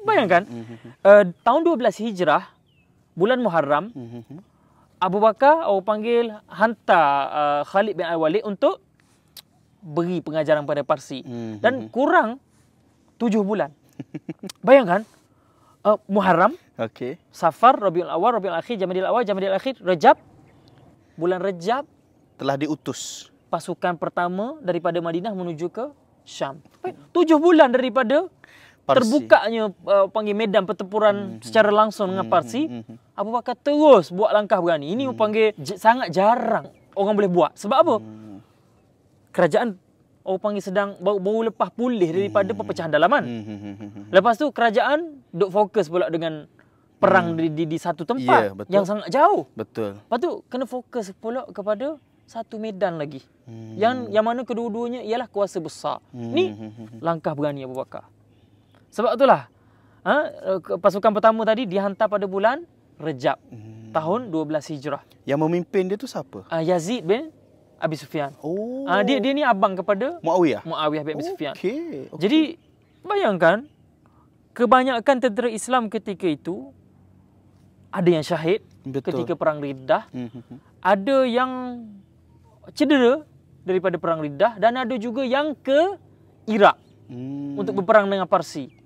Bayangkan, tahun 12 Hijrah, bulan Muharram, Abu Bakar orang panggil hantar Khalid bin Al-Walid untuk beri pengajaran pada Parsi. Dan kurang 7 bulan. Bayangkan, Muharram, Safar, Rabiul Awal, Rabiul Akhir, Jamadil Awal, Jamadil Akhir, Rejab. Bulan Rejab telah diutus pasukan pertama daripada Madinah menuju ke Syam. 7 bulan daripada Parsi. Terbukanya panggil medan pertempuran secara langsung dengan Parsi. Abu Bakar terus buat langkah berani. Ini panggil sangat jarang orang boleh buat. Sebab apa? Kerajaan orang panggil sedang baru lepas pulih daripada perpecahan dalaman. Lepas tu kerajaan duk fokus pula dengan perang di satu tempat yang sangat jauh. Betul. Lepas tu kena fokus pula kepada satu medan lagi. Yang mana kedua-duanya ialah kuasa besar. Ni langkah berani Abu Bakar. Sebab itulah pasukan pertama tadi dihantar pada bulan Rejab tahun 12 Hijrah. Yang memimpin dia tu siapa? Yazid bin Abi Sufyan. Dia ni abang kepada Muawiyah bin Abi Sufyan. Jadi bayangkan kebanyakan tentera Islam ketika itu ada yang syahid ketika perang Riddah. Ada yang cedera daripada perang Riddah dan ada juga yang ke Iraq untuk berperang dengan Parsi.